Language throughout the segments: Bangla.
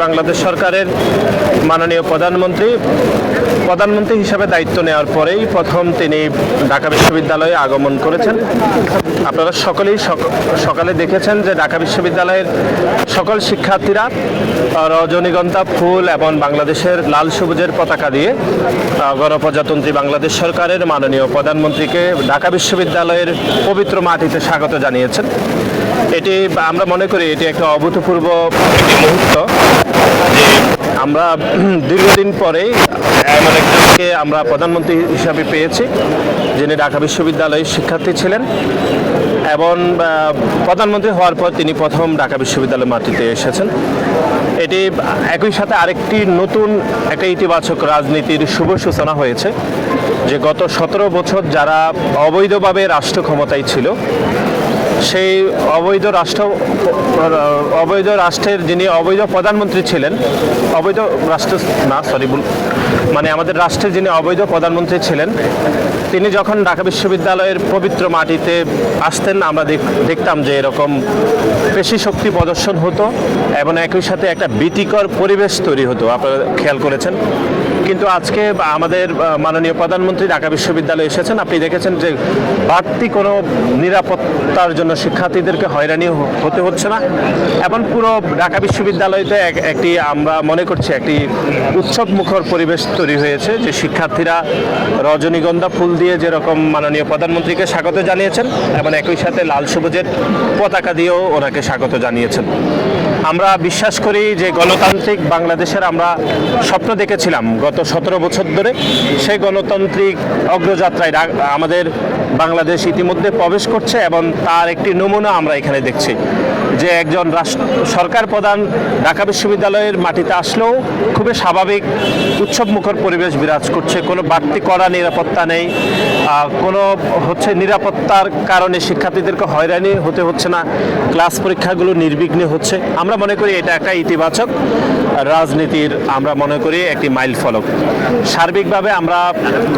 বাংলাদেশ সরকারের মাননীয় প্রধানমন্ত্রী হিসাবে দায়িত্ব নেওয়ার পরেই প্রথম তিনি ঢাকা বিশ্ববিদ্যালয়ে আগমন করেছেন। আপনারা সকলেই সকালে দেখেছেন যে ঢাকা বিশ্ববিদ্যালয়ের সকল শিক্ষার্থীরা রজনীগন্ধা ফুল এবং বাংলাদেশের লাল সবুজের পতাকা দিয়ে গণপ্রজাতন্ত্রী বাংলাদেশ সরকারের মাননীয় প্রধানমন্ত্রীকে ঢাকা বিশ্ববিদ্যালয়ের পবিত্র মাটিতে স্বাগত জানিয়েছেন। এটি আমরা মনে করি এটি একটা অভূতপূর্ব একটি মুহূর্ত যে আমরা দীর্ঘদিন পরেই এমন একজনকে আমরা প্রধানমন্ত্রী হিসাবে পেয়েছি যিনি ঢাকা বিশ্ববিদ্যালয়ের শিক্ষার্থী ছিলেন এবং প্রধানমন্ত্রী হওয়ার পর তিনি প্রথম ঢাকা বিশ্ববিদ্যালয়ের মাটিতে এসেছেন। এটি একই সাথে আরেকটি নতুন একটা ইতিবাচক রাজনীতির শুভ সূচনা হয়েছে যে গত 17 বছর যারা অবৈধভাবে রাষ্ট্র ক্ষমতায় ছিল সেই অবৈধ রাষ্ট্রের যিনি অবৈধ প্রধানমন্ত্রী ছিলেন আমাদের রাষ্ট্রের যিনি অবৈধ প্রধানমন্ত্রী ছিলেন তিনি যখন ঢাকা বিশ্ববিদ্যালয়ের পবিত্র মাটিতে আসতেন আমরা দেখতাম যে এরকম পেশি শক্তি প্রদর্শন হতো এবং একই সাথে একটা ভীতিকর পরিবেশ তৈরি হতো, আপনারা খেয়াল করেছেন। কিন্তু আজকে আমাদের মাননীয় প্রধানমন্ত্রী ঢাকা বিশ্ববিদ্যালয়ে এসেছেন, আপনি দেখেছেন যে বাড়তি কোনো নিরাপত্তার জন্য শিক্ষার্থীদেরকে হয়রানি হতে হচ্ছে না এবং পুরো ঢাকা বিশ্ববিদ্যালয়তে একটি আমরা মনে করছি একটি উৎসব মুখর পরিবেশ তৈরি হয়েছে যে শিক্ষার্থীরা রজনীগন্ধা ফুল দিয়ে যেরকম মাননীয় প্রধানমন্ত্রীকে স্বাগত জানিয়েছেন এবং একই সাথে লাল সবুজের পতাকা দিয়েও ওনাকে স্বাগত জানিয়েছেন। আমরা বিশ্বাস করি যে গণতান্ত্রিক বাংলাদেশের আমরা স্বপ্ন দেখেছিলাম গত 17 বছর ধরে, সেই গণতান্ত্রিক অগ্রযাত্রায় আমাদের বাংলাদেশ ইতিমধ্যে প্রবেশ করছে এবং তার একটি নমুনা আমরা এখানে দেখছি যে একজন সরকার প্রধান ঢাকা বিশ্ববিদ্যালয়ের মাটিতে আসলেও খুবই স্বাভাবিক উৎসবমুখর পরিবেশ বিরাজ করছে, কোনো বাড়তি কড়া নিরাপত্তা নেই, কোনো নিরাপত্তার কারণে শিক্ষার্থীদেরকে হয়রানি হতে হচ্ছে না, ক্লাস পরীক্ষাগুলো নির্বিঘ্নে হচ্ছে। আমরা মনে করি এটা একটা ইতিবাচক রাজনীতির আমরা মনে করি একটি মাইল ফলক। সার্বিকভাবে আমরা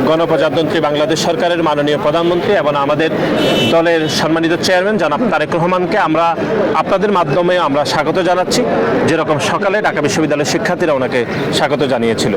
গণপ্রজাতন্ত্রী বাংলাদেশ সরকারের মাননীয় প্রধানমন্ত্রী এবং আমাদের দলের সম্মানিত চেয়ারম্যান জনাব তারেক রহমানকে আমরা আপনাদের মাধ্যমে আমরা স্বাগত জানাচ্ছি, যেরকম সকালে ঢাকা বিশ্ববিদ্যালয়ের শিক্ষার্থীরা ওনাকে স্বাগত জানিয়েছিল।